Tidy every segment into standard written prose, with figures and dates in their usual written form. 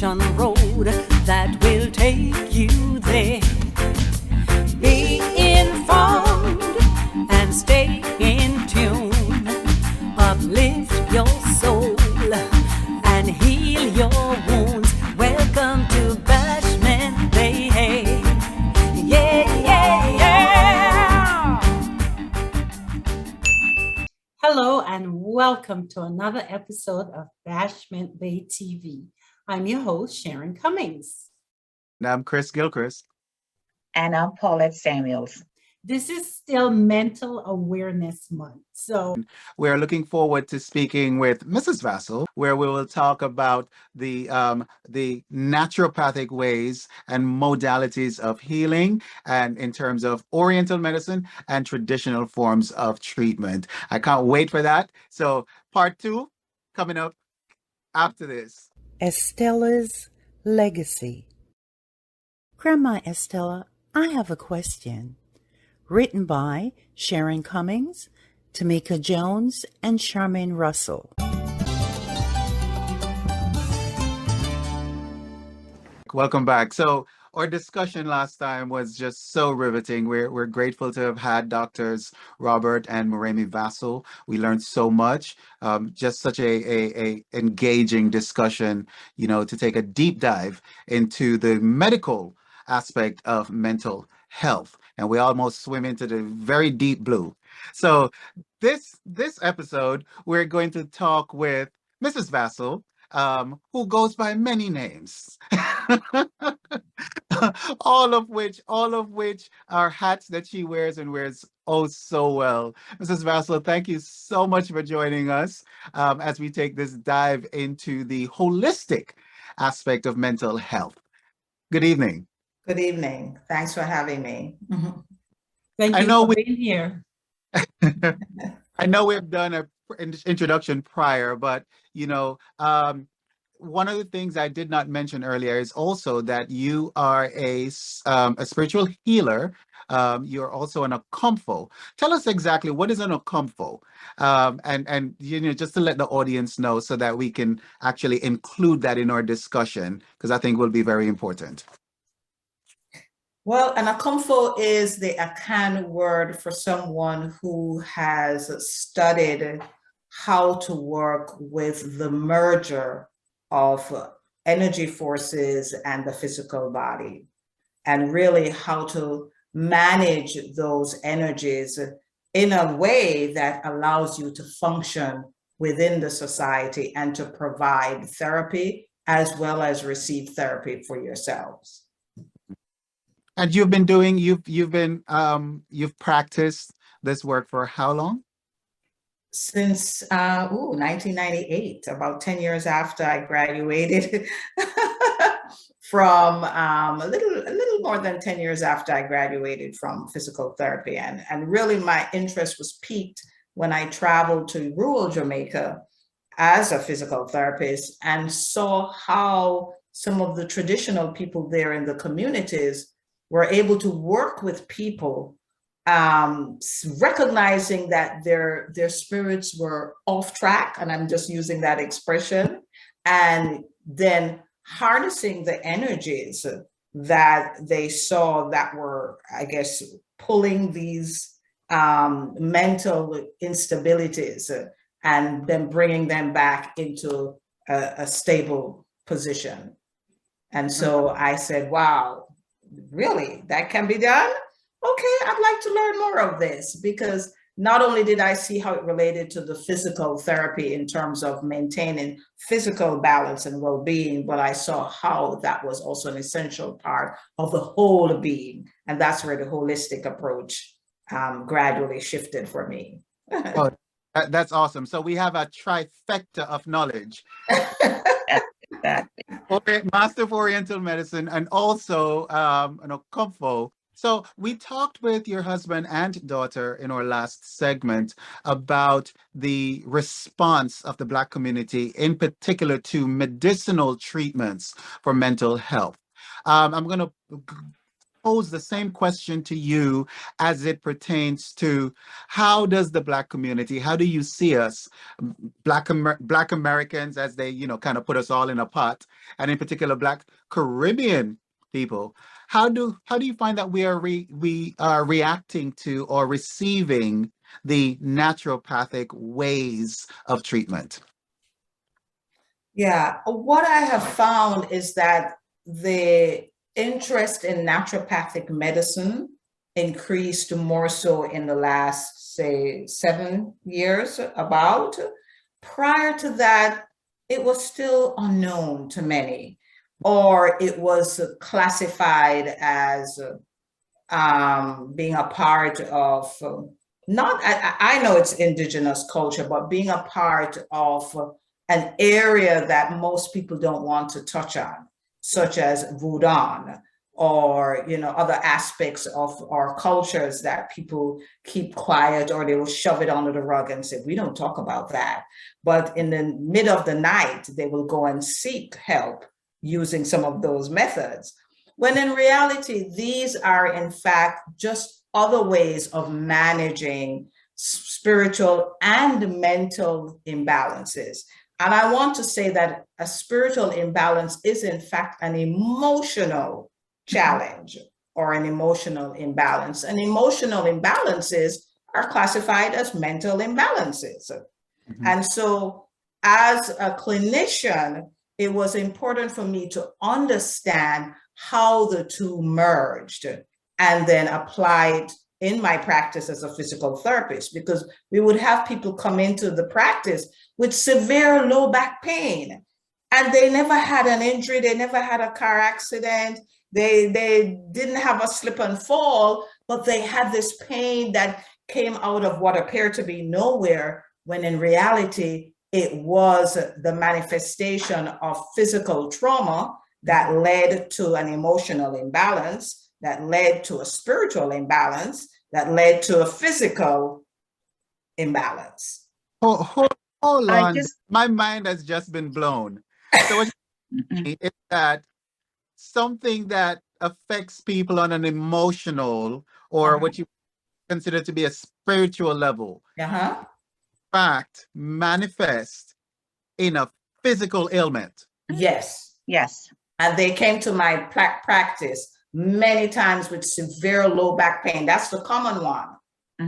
ocean road that will take you there. Be informed and stay in tune. Uplift your soul and heal your wounds. Welcome to Bashment, baby. Yeah, yeah, yeah. Hello and welcome to another episode of Bashment Bay TV. I'm your host, Sharon Cummings. And I'm Chris Gilchrist. And I'm Paulette Samuels. This is still Mental Awareness Month. So we're looking forward to speaking with Mrs. Vassell, where we will talk about the naturopathic ways and modalities of healing, and in terms of Oriental medicine and traditional forms of treatment. I can't wait for that. So part 2 coming up after this. Estella's Legacy. Grandma Estella, I have a question. Written by Sharon Cummings, Tamika Jones, and Charmaine Russell. Welcome back. So our discussion last time was just so riveting. We're grateful to have had Doctors Robert and Moremi Vassell. We learned so much. Just such a engaging discussion, to take a deep dive into the medical aspect of mental health. And we almost swim into the very deep blue. So this episode, we're going to talk with Mrs. Vassell, who goes by many names, all of which are hats that she wears and wears oh so well. Mrs. Vassell, thank you so much for joining us as we take this dive into the holistic aspect of mental health. Good evening. Good evening. Thanks for having me. Thank you for being here. I know we've done an introduction prior, but one of the things I did not mention earlier is also that you are a spiritual healer. You're also an Okomfo. Tell us exactly what is an Okomfo, and just to let the audience know so that we can actually include that in our discussion, because I think will be very important. Well, an Okomfo is the Akan word for someone who has studied how to work with the merger of energy forces and the physical body, and really how to manage those energies in a way that allows you to function within the society and to provide therapy as well as receive therapy for yourselves. And you've practiced this work for how long? Since 1998, about 10 years after I graduated from a little more than 10 years after I graduated from physical therapy. And really my interest was piqued when I traveled to rural Jamaica as a physical therapist and saw how some of the traditional people there in the communities were able to work with people, recognizing that their spirits were off track, and I'm just using that expression, and then harnessing the energies that they saw that were, I guess, pulling these mental instabilities and then bringing them back into a stable position. And so I said, wow, really, that can be done? Okay, I'd like to learn more of this, because not only did I see how it related to the physical therapy in terms of maintaining physical balance and well-being, but I saw how that was also an essential part of the whole being. And that's where the holistic approach gradually shifted for me. Oh, that's awesome. So we have a trifecta of knowledge. Master of Oriental Medicine and also an Okomfo. So we talked with your husband and daughter in our last segment about the response of the Black community, in particular to medicinal treatments for mental health. I'm going to pose the same question to you as it pertains to how does the Black community, how do you see us, Black Americans, as they, kind of put us all in a pot, and in particular Black Caribbean people, how do you find that we are reacting to or receiving the naturopathic ways of treatment? Yeah, what I have found is that the interest in naturopathic medicine increased more so in the last, say, 7 years about. Prior to that, it was still unknown to many, or it was classified as being a part of, not, I know it's indigenous culture, but being a part of an area that most people don't want to touch on, such as voodoo, or other aspects of our cultures that people keep quiet, or they will shove it under the rug and say, we don't talk about that. But in the mid of the night, they will go and seek help using some of those methods. When in reality, these are in fact just other ways of managing spiritual and mental imbalances. And I want to say that a spiritual imbalance is in fact an emotional challenge or an emotional imbalance. And emotional imbalances are classified as mental imbalances. Mm-hmm. And so as a clinician, it was important for me to understand how the two merged and then applied in my practice as a physical therapist, because we would have people come into the practice with severe low back pain, and they never had an injury, they never had a car accident, they didn't have a slip and fall, but they had this pain that came out of what appeared to be nowhere, when in reality, it was the manifestation of physical trauma that led to an emotional imbalance, that led to a spiritual imbalance, that led to a physical imbalance. Hold on. My mind has just been blown. So what is that something that affects people on an emotional or what you consider to be a spiritual level, fact, manifest in a physical ailment? Yes. Yes. And they came to my practice many times with severe low back pain. That's the common one,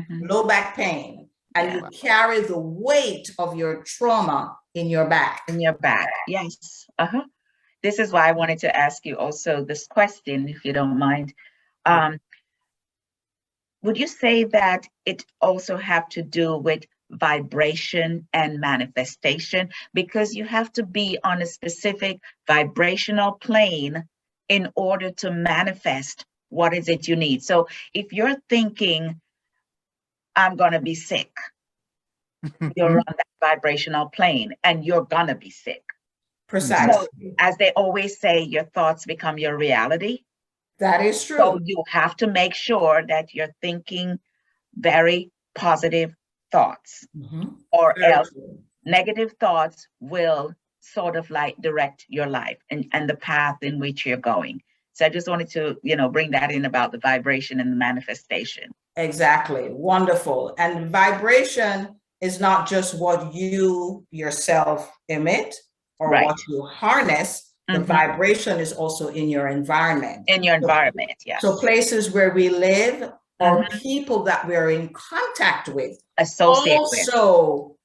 low back pain. And you carry the weight of your trauma in your back. In your back, yes. This is why I wanted to ask you also this question, if you don't mind. Would you say that it also have to do with vibration and manifestation? Because you have to be on a specific vibrational plane in order to manifest what is it you need. So if you're thinking, I'm going to be sick, you're on that vibrational plane and you're going to be sick. Precisely. So, as they always say, your thoughts become your reality. That is true. So you have to make sure that you're thinking very positive thoughts, or else negative thoughts will sort of like direct your life and the path in which you're going. So I just wanted to, bring that in about the vibration and the manifestation. Exactly. Wonderful. And vibration is not just what you yourself emit or what you harness. The vibration is also in your environment. In your environment, yes. So places where we live or people that we're in contact with also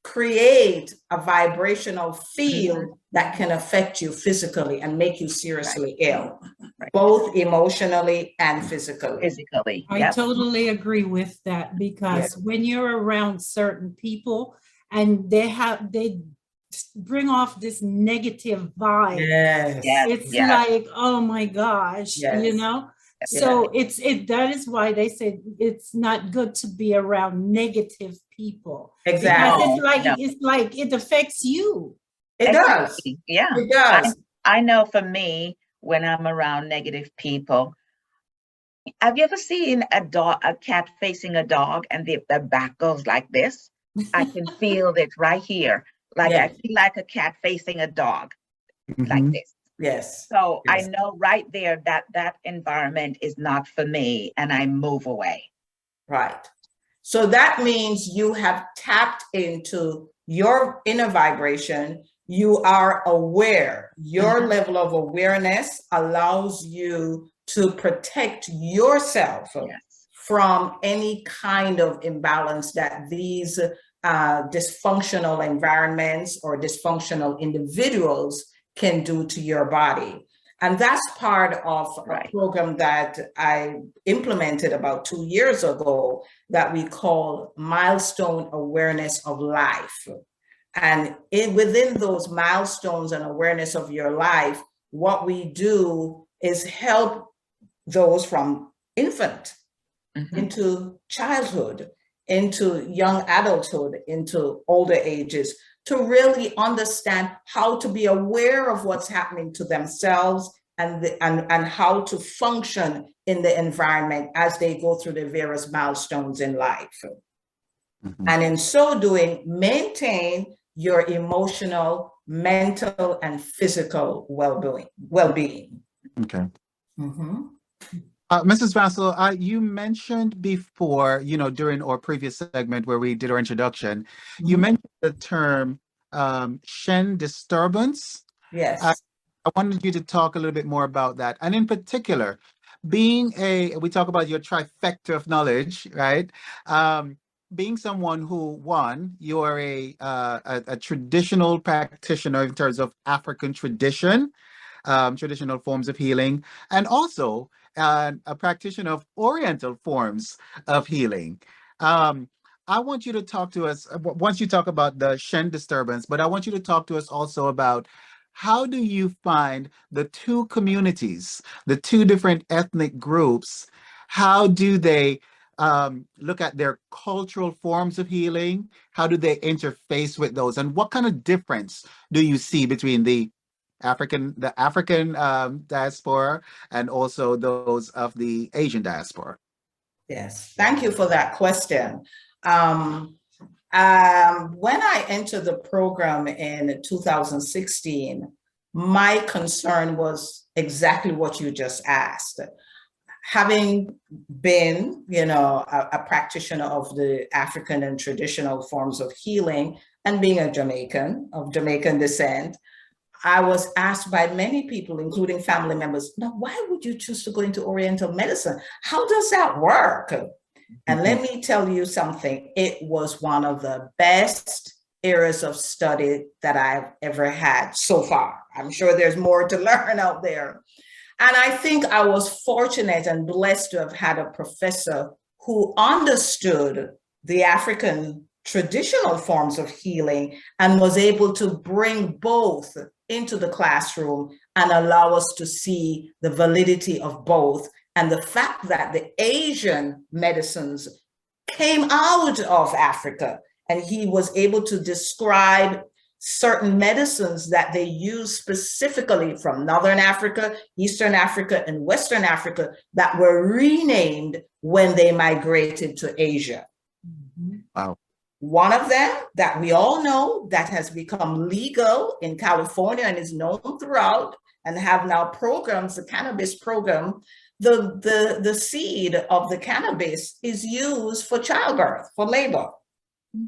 create a vibrational field that can affect you physically and make you seriously ill, both emotionally and physically. I totally agree with that, because when you're around certain people and they bring off this negative vibe, it's like, oh my gosh, So that is why they say it's not good to be around negative people. Exactly. Because it's like it affects you. It does. Yeah. It does. I know for me, when I'm around negative people, have you ever seen a cat facing a dog and the back goes like this? I can feel it right here. Like I feel like a cat facing a dog like this. Yes. So I Yes. know right there that that environment is not for me, and I move away. Right. So that means you have tapped into your inner vibration. You are aware. Your level of awareness allows you to protect yourself from any kind of imbalance that these dysfunctional environments or dysfunctional individuals can do to your body. And that's part of a program that I implemented about 2 years ago that we call Milestone Awareness of Life. And within those milestones and awareness of your life, what we do is help those from infant into childhood, into young adulthood, into older ages, to really understand how to be aware of what's happening to themselves and how to function in the environment as they go through the various milestones in life. And in so doing, maintain your emotional, mental, and physical well-being. Okay. Mrs. Vassal, you mentioned before, during our previous segment where we did our introduction, you mentioned the term Shen disturbance. Yes. I wanted you to talk a little bit more about that. And in particular, we talk about your trifecta of knowledge, right? Being someone who, one, you are a traditional practitioner in terms of African tradition, traditional forms of healing, and also a practitioner of Oriental forms of healing. I want you to talk to us, once you talk about the Shen disturbance, but I want you to talk to us also about how do you find the two communities, the two different ethnic groups, how do they look at their cultural forms of healing? How do they interface with those? And what kind of difference do you see between the African diaspora and also those of the Asian diaspora? Yes, thank you for that question. When I entered the program in 2016, my concern was exactly what you just asked. Having been, a practitioner of the African and traditional forms of healing and being a Jamaican of Jamaican descent, I was asked by many people, including family members, now, why would you choose to go into Oriental medicine? How does that work? And let me tell you something, it was one of the best areas of study that I've ever had so far. I'm sure there's more to learn out there. And I think I was fortunate and blessed to have had a professor who understood the African traditional forms of healing and was able to bring both into the classroom and allow us to see the validity of both and the fact that the Asian medicines came out of Africa, and he was able to describe certain medicines that they use specifically from Northern Africa, Eastern Africa, and Western Africa that were renamed when they migrated to Asia. Wow. One of them that we all know that has become legal in California and is known throughout and have now programs, the cannabis program, the seed of the cannabis is used for childbirth, for labor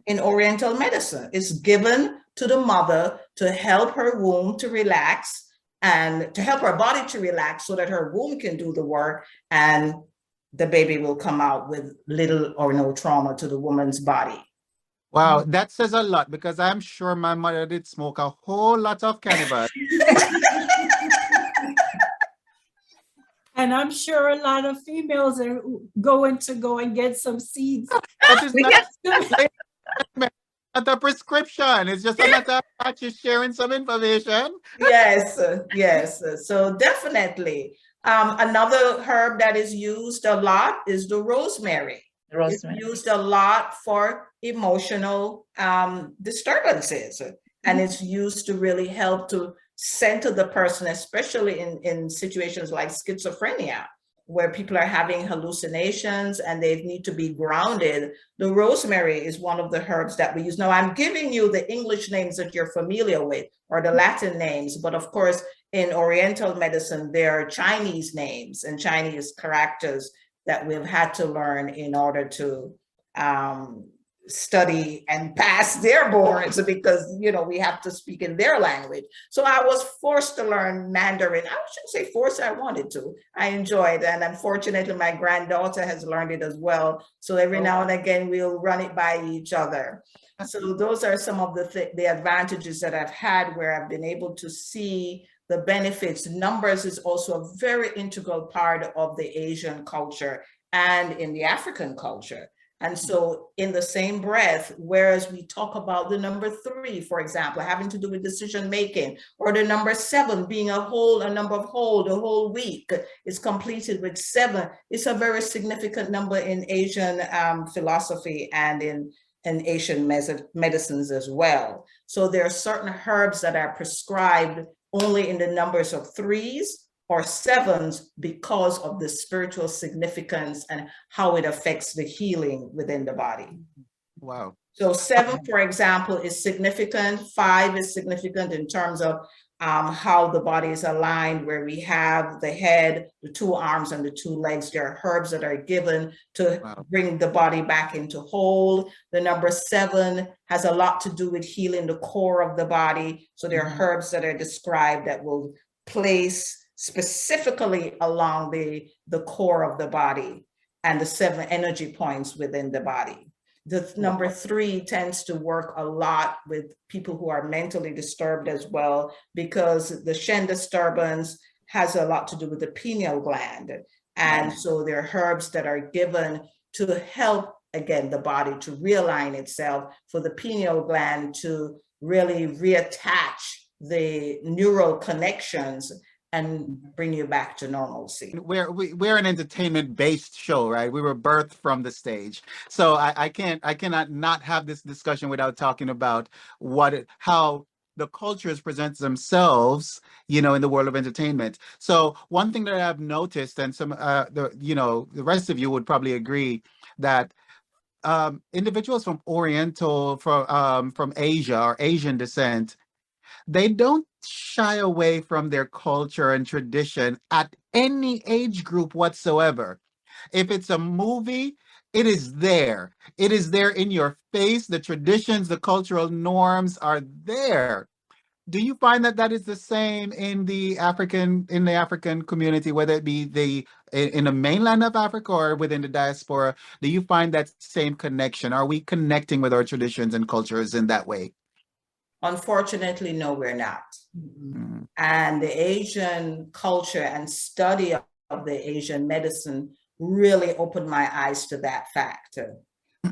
in Oriental medicine. It's given to the mother to help her womb to relax and to help her body to relax so that her womb can do the work and the baby will come out with little or no trauma to the woman's body. Wow, that says a lot because I'm sure my mother did smoke a whole lot of cannabis. And I'm sure a lot of females are going to go and get some seeds. That is not a prescription. It's just a matter of just sharing some information. Yes, yes. So definitely. Another herb that is used a lot is the rosemary. It's used a lot for emotional disturbances, and it's used to really help to center the person, especially in situations like schizophrenia, where people are having hallucinations and they need to be grounded, the rosemary is one of the herbs that we use. Now, I'm giving you the English names that you're familiar with, or the Latin names, but of course, in Oriental medicine, there are Chinese names and Chinese characters that we've had to learn in order to study and pass their boards, because we have to speak in their language. So I was forced to learn Mandarin. I shouldn't say forced, I wanted to. I enjoyed it, and unfortunately my granddaughter has learned it as well. So every now and again we'll run it by each other. So those are some of the advantages that I've had, where I've been able to see the benefits. Numbers is also a very integral part of the Asian culture and in the African culture. And so in the same breath, whereas we talk about the number 3, for example, having to do with decision making, or the number 7 being a number of whole, the whole week is completed with 7. It's a very significant number in Asian philosophy and in Asian medicines as well. So there are certain herbs that are prescribed only in the numbers of 3s or 7s because of the spiritual significance and how it affects the healing within the body. Wow. So 7, for example, is significant. 5 is significant in terms of how the body is aligned, where we have the head, the 2 arms, and the 2 legs. There are herbs that are given to bring the body back into whole. The number 7 has a lot to do with healing the core of the body. So there are herbs that are described that will place specifically along the core of the body and the 7 energy points within the body. The number 3 tends to work a lot with people who are mentally disturbed as well, because the Shen disturbance has a lot to do with the pineal gland. And so there are herbs that are given to help, again, the body to realign itself, for the pineal gland to really reattach the neural connections and bring you back to normalcy. We're an entertainment-based show, right? We were birthed from the stage, so I cannot not have this discussion without talking about how the cultures present themselves, in the world of entertainment. So one thing that I've noticed, and some the rest of you would probably agree, that individuals from from Asia or Asian descent, they don't shy away from their culture and tradition at any age group whatsoever. If it's a movie, it is there. It is there in your face. The traditions, the cultural norms are there. Do you find that that is the same in the African community, whether it be in the mainland of Africa or within the diaspora? Do you find that same connection? Are we connecting with our traditions and cultures in that way? Unfortunately, no, we're not. And the Asian culture and study of the Asian medicine really opened my eyes to that fact.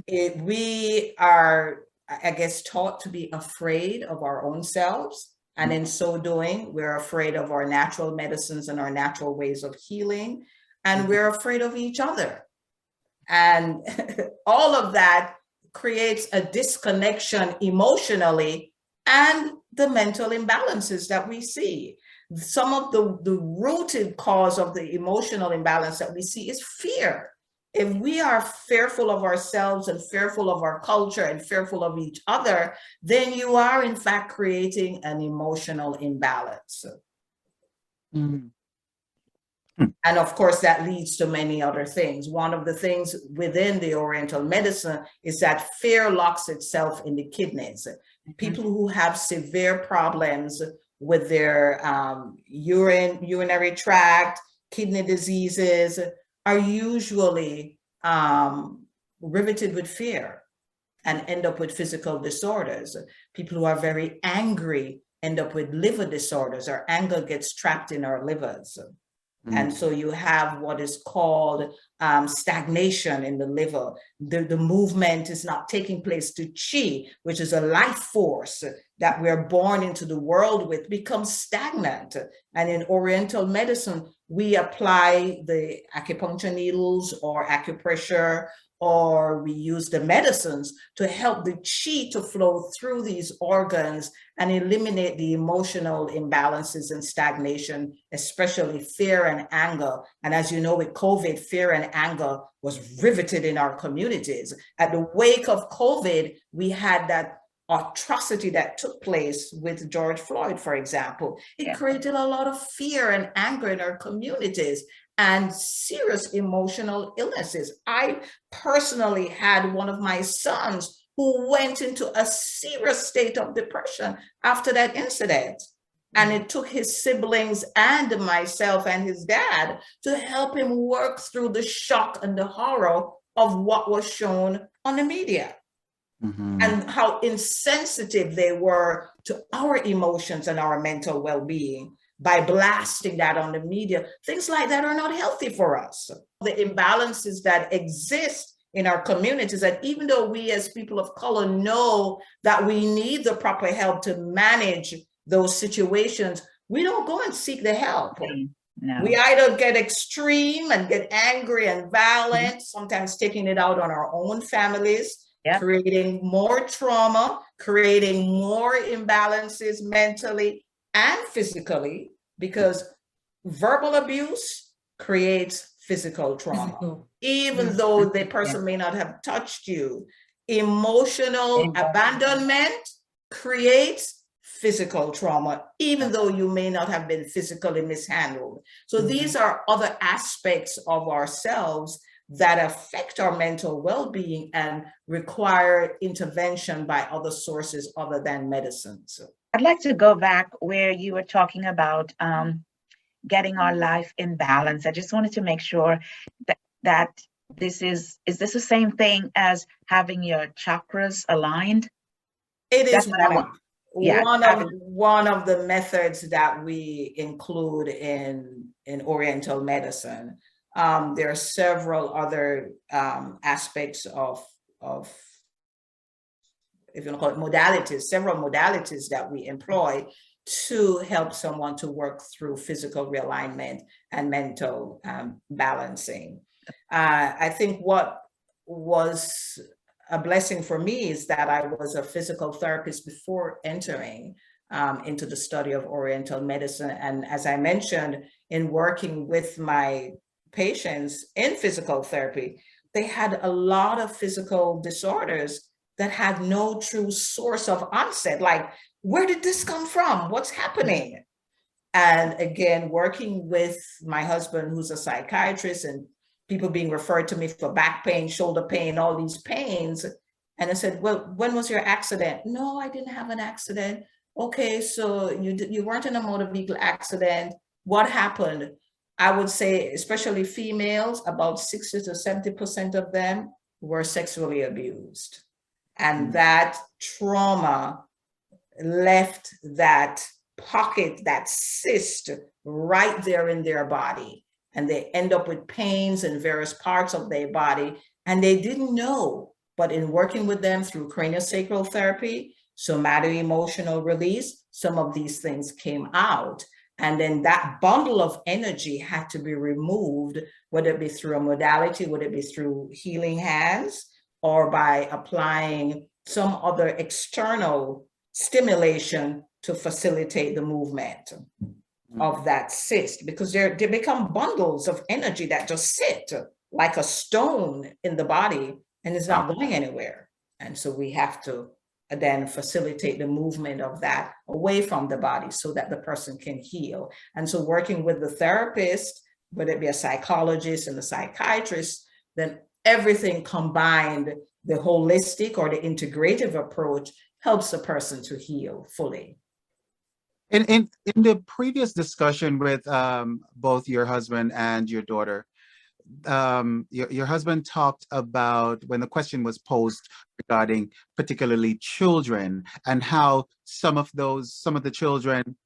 We are, I guess, taught to be afraid of our own selves. And in so doing, we're afraid of our natural medicines and our natural ways of healing. And we're afraid of each other. And all of that creates a disconnection emotionally and the mental imbalances that we see. Some of the rooted cause of the emotional imbalance that we see is fear. If we are fearful of ourselves and fearful of our culture and fearful of each other, then you are in fact creating an emotional imbalance. And of course, that leads to many other things. One of the things within the Oriental medicine is that fear locks itself in the kidneys. People who have severe problems with their urinary tract, kidney diseases, are usually riveted with fear and end up with physical disorders. People who are very angry end up with liver disorders. Our anger gets trapped in our livers. And so you have what is called stagnation in the liver. The movement is not taking place. The chi, which is a life force that we're born into the world with, becomes stagnant. And in Oriental medicine, we apply the acupuncture needles or acupressure or we use the medicines to help the chi to flow through these organs and eliminate the emotional imbalances and stagnation, especially fear and anger. And as you know, with COVID, fear and anger was riveted in our communities. At the wake of COVID, we had that atrocity that took place with George Floyd, for example. It created a lot of fear and anger in our communities and serious emotional illnesses. I personally had one of my sons who went into a serious state of depression after that incident. And it took his siblings and myself and his dad to help him work through the shock and the horror of what was shown on the media. And how insensitive they were to our emotions and our mental well-being by blasting that on the media. Things like that are not healthy for us. The imbalances that exist in our communities, and even though we as people of color know that we need the proper help to manage those situations, we don't go and seek the help. No. We either get extreme and get angry and violent, sometimes taking it out on our own families, creating more trauma, creating more imbalances mentally and physically, because verbal abuse creates physical trauma. Even though the person may not have touched you, emotional abandonment creates physical trauma, even though you may not have been physically mishandled. So these are other aspects of ourselves that affect our mental well-being and require intervention by other sources other than medicine. So I'd like to go back where you were talking about getting our life in balance. I just wanted to make sure that this is this the same thing as having your chakras aligned? It is one of the methods that we include in Oriental medicine. There are several other aspects of, if you want to call it modalities, several modalities that we employ to help someone to work through physical realignment and mental balancing. I think what was a blessing for me is that I was a physical therapist before entering into the study of Oriental medicine. And as I mentioned, in working with my patients in physical therapy, they had a lot of physical disorders that had no true source of onset. Like, where did this come from? What's happening? And again, working with my husband, who's a psychiatrist, and people being referred to me for back pain, shoulder pain, all these pains. And I said, well, when was your accident? No, I didn't have an accident. Okay, so you weren't in a motor vehicle accident. What happened? I would say, especially females, about 60 to 70% of them were sexually abused. And that trauma left that pocket, that cyst right there in their body. And they end up with pains in various parts of their body. And they didn't know, but in working with them through craniosacral therapy, somato-emotional release, some of these things came out. And then that bundle of energy had to be removed, whether it be through a modality, whether it be through healing hands, or by applying some other external stimulation to facilitate the movement of that cyst, because they become bundles of energy that just sit like a stone in the body and it's not going anywhere. And so we have to then facilitate the movement of that away from the body so that the person can heal. And so working with the therapist, whether it be a psychologist and a psychiatrist, then everything combined, the holistic or the integrative approach helps a person to heal fully. In the previous discussion with both your husband and your daughter, your husband talked about when the question was posed regarding particularly children and how some of the children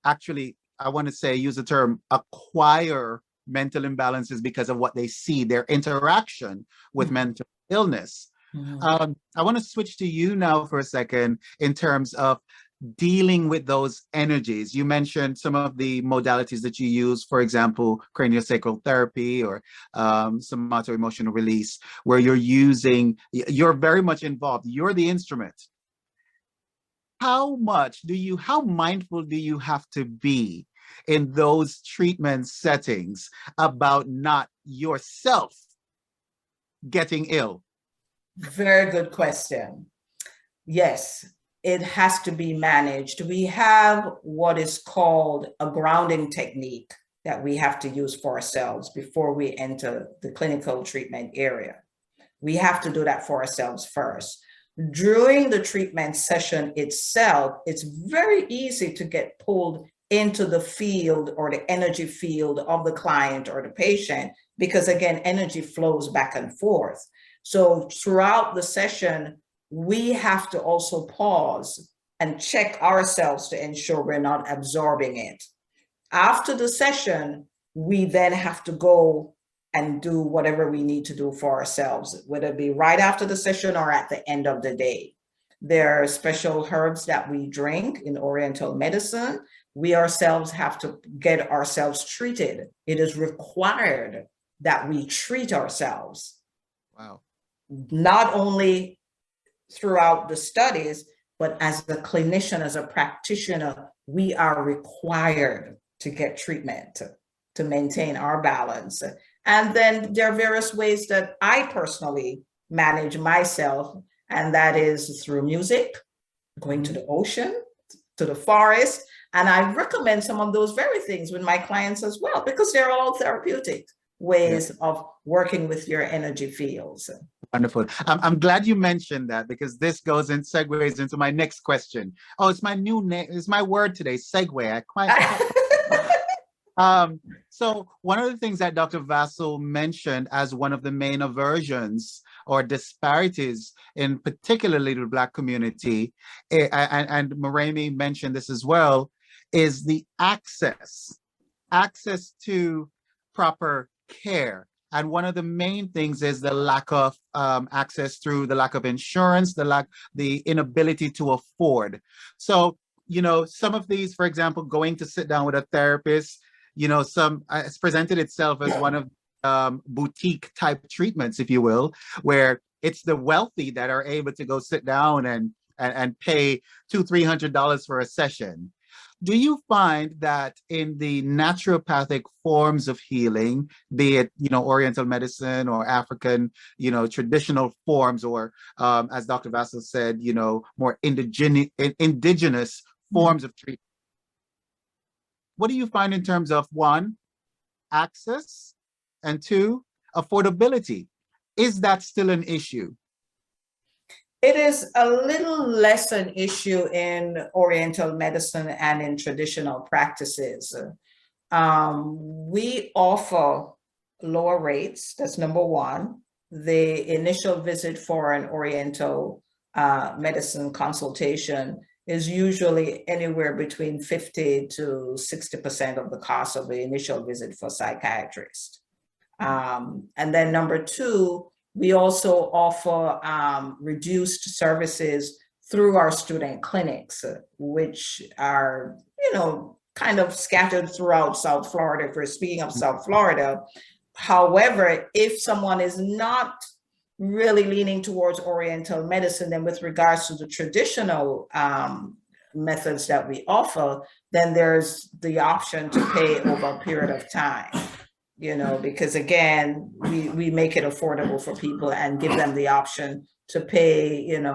actually, I want to say, use the term, acquire mental imbalances because of what they see, their interaction with mental illness. I want to switch to you now for a second in terms of dealing with those energies? You mentioned some of the modalities that you use, for example, craniosacral therapy or somato emotional release, where you're very much involved. You're the instrument. How mindful do you have to be in those treatment settings about not yourself getting ill? Very good question. Yes, it has to be managed. We have what is called a grounding technique that we have to use for ourselves before we enter the clinical treatment area. We have to do that for ourselves first. During the treatment session itself, it's very easy to get pulled into the field or the energy field of the client or the patient, because again, energy flows back and forth. So throughout the session, we have to also pause and check ourselves to ensure we're not absorbing it. After the session, we then have to go and do whatever we need to do for ourselves, whether it be right after the session or at the end of the day. There are special herbs that we drink in Oriental medicine. We ourselves have to get ourselves treated. It is required that we treat ourselves. Wow. Not only throughout the studies, but as a clinician, as a practitioner, we are required to get treatment to maintain our balance. And then there are various ways that I personally manage myself, and that is through music, going to the ocean, to the forest. And I recommend some of those very things with my clients as well, because they're all therapeutic ways of working with your energy fields. Wonderful. I'm glad you mentioned that, because this goes and segues into my next question. Oh, it's my new name. It's my word today, segue. I quite. So one of the things that Dr. Vassal mentioned as one of the main aversions or disparities in particularly the Black community, and Moremi mentioned this as well, is the access to proper care. And one of the main things is the lack of access through the lack of insurance, the inability to afford. So, some of these, for example, going to sit down with a therapist, it's presented itself as one of boutique type treatments, if you will, where it's the wealthy that are able to go sit down and pay $200-300 for a session. Do you find that in the naturopathic forms of healing, be it, Oriental medicine or African, traditional forms, or as Dr. Vassal said, more indigenous forms of treatment? What do you find in terms of, one, access, and two, affordability? Is that still an issue? It is a little less an issue in Oriental medicine and in traditional practices. We offer lower rates, that's number one. The initial visit for an Oriental medicine consultation is usually anywhere between 50 to 60% of the cost of the initial visit for psychiatrists. And then number two, we also offer reduced services through our student clinics, which are, kind of scattered throughout South Florida, if we're speaking of South Florida. However, if someone is not really leaning towards Oriental medicine, then with regards to the traditional methods that we offer, then there's the option to pay over a period of time. Because again, we make it affordable for people and give them the option to pay, in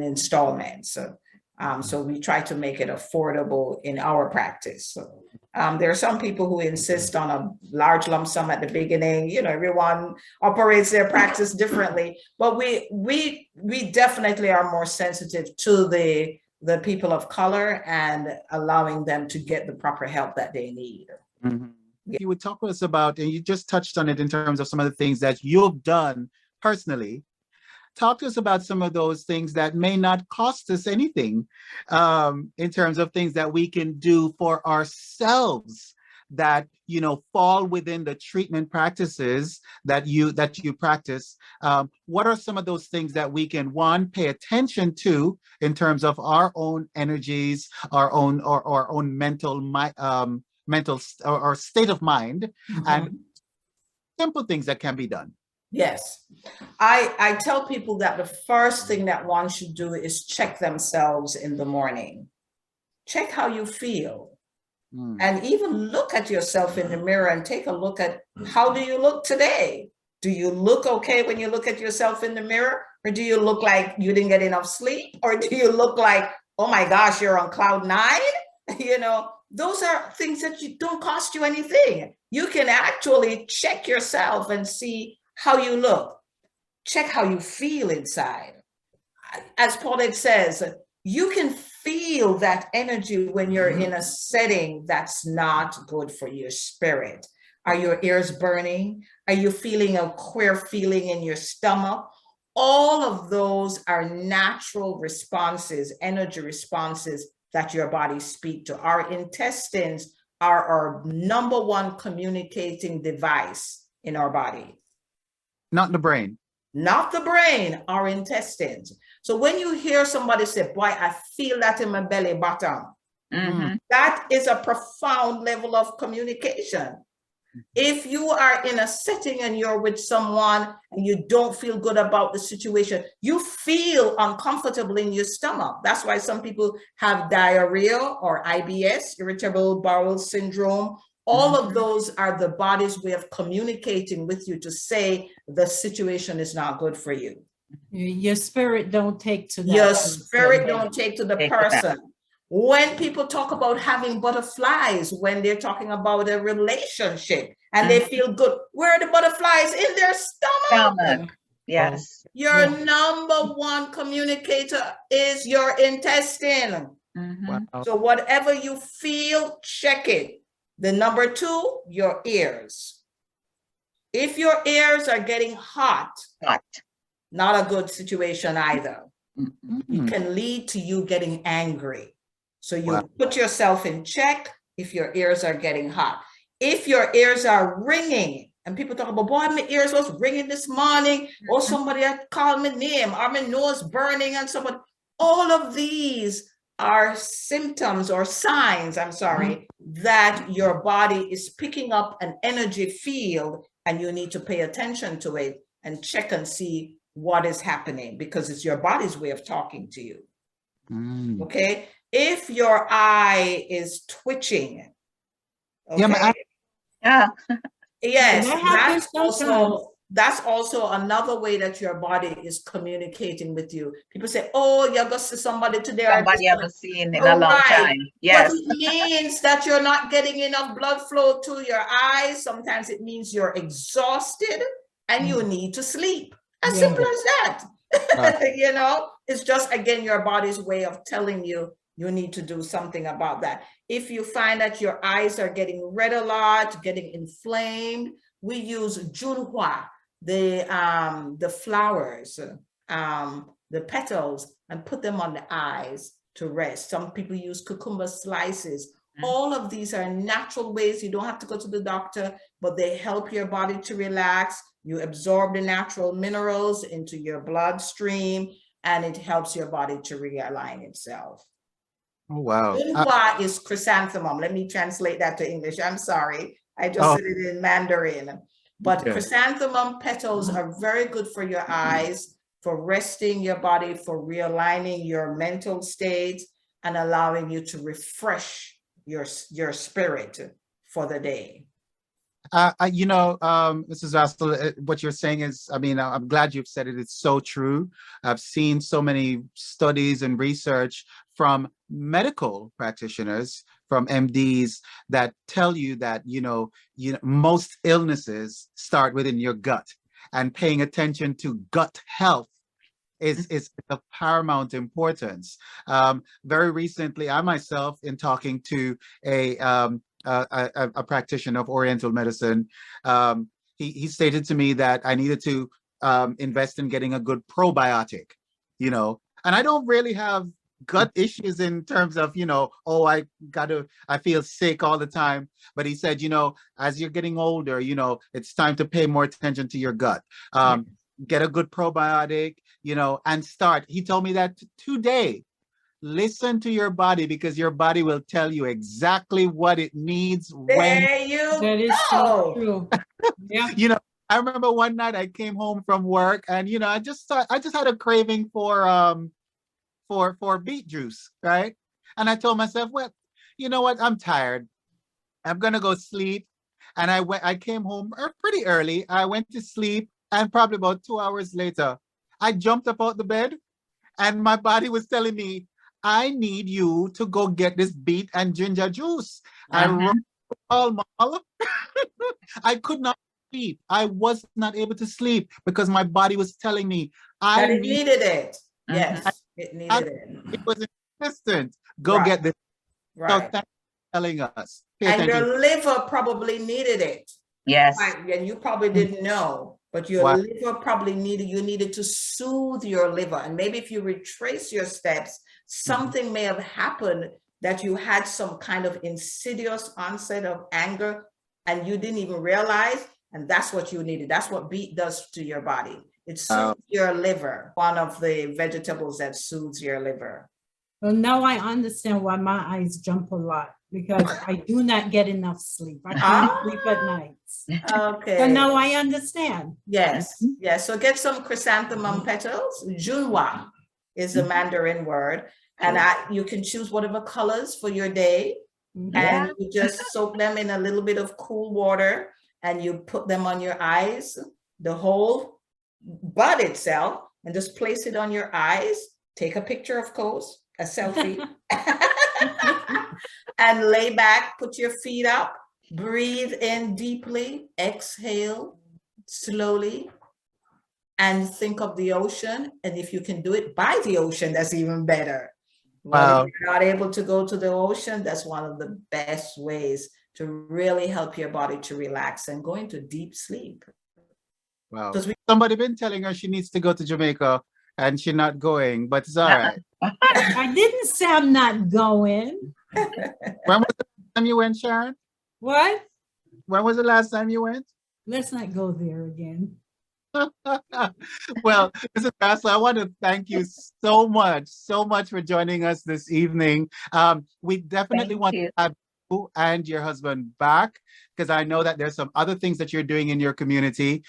installments. So we try to make it affordable in our practice. So there are some people who insist on a large lump sum at the beginning. Everyone operates their practice differently, but we definitely are more sensitive to the people of color and allowing them to get the proper help that they need. Mm-hmm. You would talk to us about, and you just touched on it in terms of some of the things that you've done personally. Talk to us about some of those things that may not cost us anything, in terms of things that we can do for ourselves that, you know, fall within the treatment practices that you practice, what are some of those things that we can, one, pay attention to in terms of our own energies, our own mental state of mind, and simple things that can be done? Yes. I tell people that the first thing that one should do is check themselves in the morning. Check how you feel. And even look at yourself in the mirror and take a look at, how do you look today? Do you look okay when you look at yourself in the mirror? Or do you look like you didn't get enough sleep? Or do you look like, oh my gosh, you're on cloud 9? You know, those are things that don't cost you anything. You can actually check yourself and see how you look. Check how you feel inside. As Paulette says, you can feel that energy when you're in a setting that's not good for your spirit. Are your ears burning? Are you feeling a queer feeling in your stomach? All of those are natural responses, energy responses that your body speak to. Our intestines are our number one communicating device in our body. Not the brain. Not the brain, our intestines. So when you hear somebody say, boy, I feel that in my belly button, that is a profound level of communication. If you are in a setting and you're with someone and you don't feel good about the situation, you feel uncomfortable in your stomach. That's why some people have diarrhea or IBS, irritable bowel syndrome. All of those are the body's way of communicating with you to say the situation is not good for you. Your spirit don't take to that. Your spirit don't take to the person. When people talk about having butterflies, when they're talking about a relationship and they feel good, where are the butterflies? In their stomach. Yes. Your number one communicator is your intestine. Wow. So whatever you feel, check it. The number two, your ears. If your ears are getting hot, not a good situation either. It can lead to you getting angry. So you put yourself in check if your ears are getting hot. If your ears are ringing, and people talk about, boy, my ears was ringing this morning, or somebody had called my name, or my nose burning, and somebody, all of these are symptoms or signs, that your body is picking up an energy field and you need to pay attention to it and check and see what is happening, because it's your body's way of talking to you. Okay? If your eye is twitching, yes, that's also another way that your body is communicating with you. People say, oh, you're going to see somebody today. Somebody I haven't seen in a long time. Yes. But it means that you're not getting enough blood flow to your eyes. Sometimes it means you're exhausted and you need to sleep. As simple as that. You know, it's just, again, your body's way of telling you you need to do something about that. If you find that your eyes are getting red a lot, getting inflamed, we use junhua, the flowers, the petals, and put them on the eyes to rest. Some people use cucumber slices. All of these are natural ways. You don't have to go to the doctor, but they help your body to relax. You absorb the natural minerals into your bloodstream, and it helps your body to realign itself. Oh, wow. Junhua is chrysanthemum. Let me translate that to English. I'm sorry. I just said it in Mandarin. But chrysanthemum petals are very good for your eyes, for resting your body, for realigning your mental state, and allowing you to refresh your spirit for the day. Mrs. Vassal, what you're saying is, I mean, I'm glad you've said it. It's so true. I've seen so many studies and research from medical practitioners, from MDs, that tell you that, most illnesses start within your gut, and paying attention to gut health is of paramount importance. Very recently, I myself, in talking to a practitioner of Oriental medicine, he stated to me that I needed to invest in getting a good probiotic, and I don't really have gut issues in terms of, oh, I feel sick all the time. But he said, as you're getting older, it's time to pay more attention to your gut. Get a good probiotic, and start. He told me that today. Listen to your body, because your body will tell you exactly what it needs when. There you That is so true. Yeah. I remember one night I came home from work, and I just had a craving for beet juice, right? And I told myself, well, you know what? I'm tired. I'm gonna go sleep. And I came home pretty early. I went to sleep, and probably about 2 hours later, I jumped up out the bed, and my body was telling me, I need you to go get this beet and ginger juice. I ran to Pall Mall. I could not sleep. I was not able to sleep because my body was telling me that it needed it. Yes, it needed it. It was insistent. Go get this. Right. So thanks for telling us. And your liver probably needed it. Yes. Right. And you probably didn't know, but your liver probably needed to soothe your liver. And maybe if you retrace your steps, something may have happened that you had some kind of insidious onset of anger and you didn't even realize. And that's what you needed. That's what beet does to your body. It soothes your liver, one of the vegetables that soothes your liver. Well, now I understand why my eyes jump a lot, because I do not get enough sleep. I can't sleep at nights. Okay. So now I understand. Yes. Yes. So get some chrysanthemum petals. Junwa is a Mandarin word. And you can choose whatever colors for your day. And you just soak them in a little bit of cool water and you put them on your eyes, the whole bud itself, and just place it on your eyes. Take a picture, of course, a selfie, and lay back, put your feet up, breathe in deeply, exhale slowly, and think of the ocean. And if you can do it by the ocean, that's even better. Well, if you're not able to go to the ocean, that's one of the best ways to really help your body to relax and go into deep sleep. Wow. Somebody been telling her she needs to go to Jamaica and she's not going, but it's all right. I didn't say I'm not going. When was the last time you went, Sharon? What? When was the last time you went? Let's not go there again. Well, Mrs. Bassler, I want to thank you so much for joining us this evening. We definitely want to have you and your husband back, because I know that there's some other things that you're doing in your community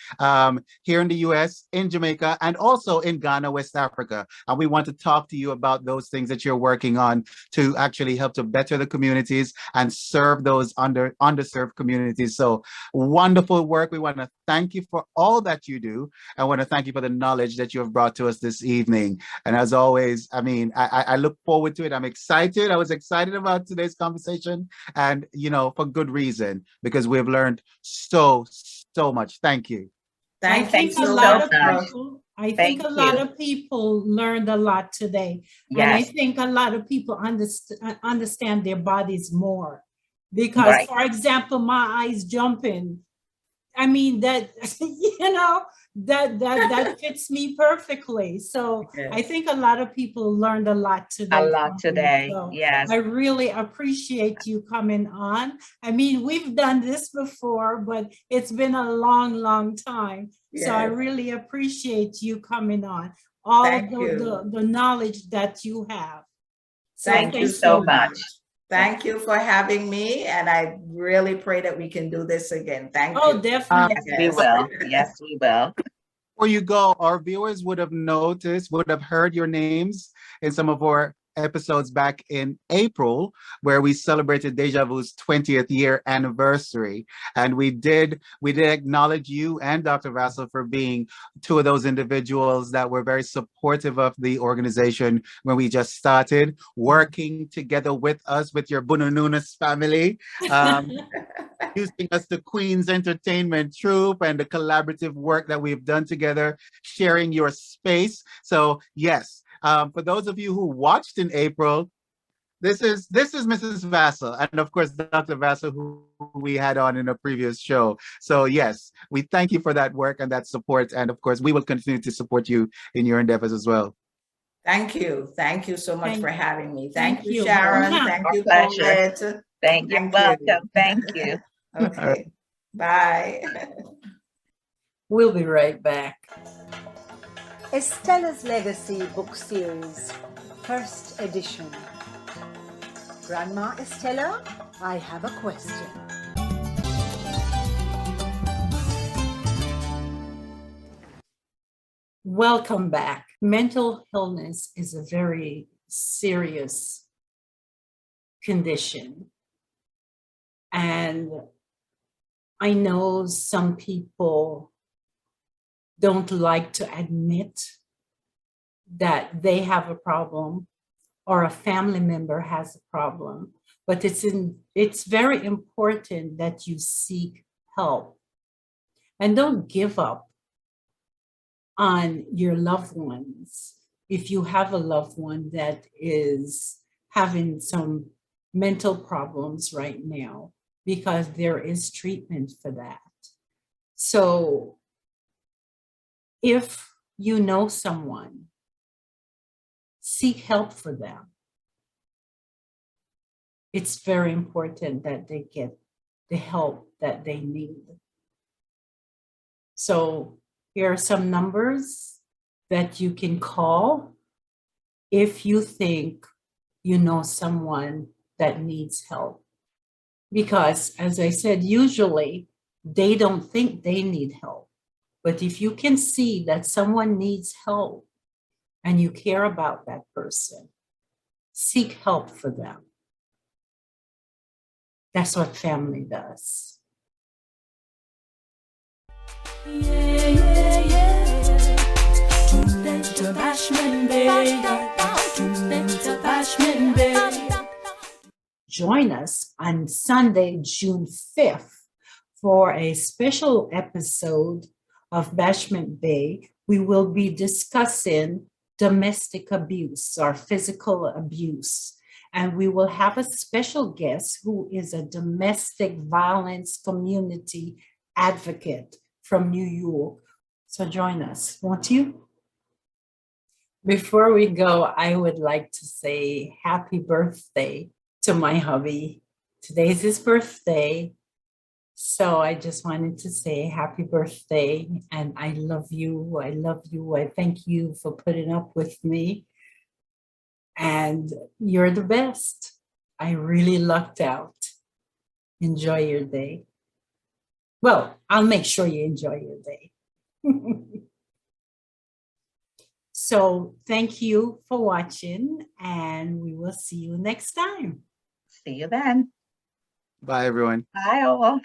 here in the US, in Jamaica, and also in Ghana, West Africa. And we want to talk to you about those things that you're working on to actually help to better the communities and serve those underserved communities. So wonderful work. We want to thank you for all that you do. I want to thank you for the knowledge that you have brought to us this evening. And as always, I mean, I look forward to it. I'm excited. I was excited about today's conversation, and, for good reason, because we've learned so much. Thank you. I think a lot of people learned a lot today. Yes. And I think a lot of people understand their bodies more. Because, for example, my eyes jumping. I mean, that, that fits me perfectly. So I think a lot of people learned a lot today. A lot today, so yes. I really appreciate you coming on. I mean, we've done this before, but it's been a long time. Yes. So I really appreciate you coming on. All the knowledge that you have. So thank you so much. Thank you for having me, and I really pray that we can do this again. Thank you. Oh, definitely. Yes, we will. Yes, we will. Before you go, our viewers would have heard your names in some of our episodes back in April, where we celebrated Deja Vu's 20th year anniversary. And we did acknowledge you and Dr. Vassell for being two of those individuals that were very supportive of the organization when we just started, working together with us, with your Bunanunas family, using us the Queen's Entertainment Troupe and the collaborative work that we've done together, sharing your space. So yes, for those of you who watched in April, this is Mrs. Vassell, and of course Dr. Vassell, who we had on in a previous show. So yes, we thank you for that work and that support, and of course we will continue to support you in your endeavors as well. Thank you. Thank you so much for having me. Thank you, you. Sharon. Yeah. Thank Our you, pleasure. Paulette. Thank you. Welcome. Thank you. Okay. Bye. We'll be right back. Estella's Legacy Book Series, First Edition. Grandma Estella, I have a question. Welcome back. Mental illness is a very serious condition. And I know some people don't like to admit that they have a problem or a family member has a problem, but it's very important that you seek help and don't give up on your loved ones. If you have a loved one that is having some mental problems right now, because there is treatment for that. So if you know someone, seek help for them. It's very important that they get the help that they need. So here are some numbers that you can call if you think you know someone that needs help. Because as I said, usually they don't think they need help. But if you can see that someone needs help and you care about that person, seek help for them. That's what family does. Yeah, yeah, yeah. Tune into Bashment Bay. Tune into Bashment Bay. Join us on Sunday, June 5th for a special episode of Bashment Bay. We will be discussing domestic abuse or physical abuse. And we will have a special guest who is a domestic violence community advocate from New York. So join us, won't you? Before we go, I would like to say happy birthday to my hubby. Today's his birthday. So I just wanted to say happy birthday and I love you. I love you. I thank you for putting up with me. And you're the best. I really lucked out. Enjoy your day. Well, I'll make sure you enjoy your day. So thank you for watching and we will see you next time. See you then. Bye, everyone. Bye all.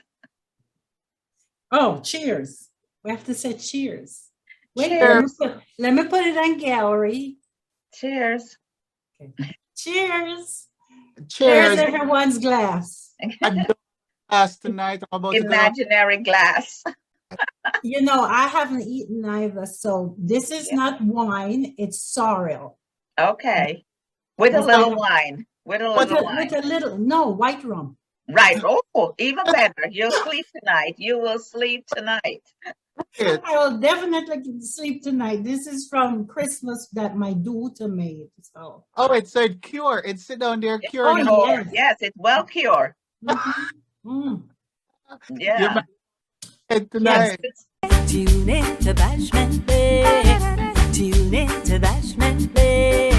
Oh, cheers. We have to say cheers. Wait, Cheers. let me put it on gallery. Cheers. Okay. Cheers. Cheers. Where's everyone's glass? I don't ask tonight. I'm about to go. Imaginary glass. You know, I haven't eaten either, so this is not wine, it's sorrel. Okay. With a That's little not- wine. With a With little wine. a little, no, white rum. Right. Oh, even better. You'll sleep tonight. You will sleep tonight. It. I will definitely sleep tonight. This is from Christmas that my daughter made. So. Oh, it said cure. It's sit down there Oh, curing. yes. Yes, it's well cured. Mhm. Mm. Yeah. Tonight. Tune in to Bashment Bay. Tune in to Bashment Bay.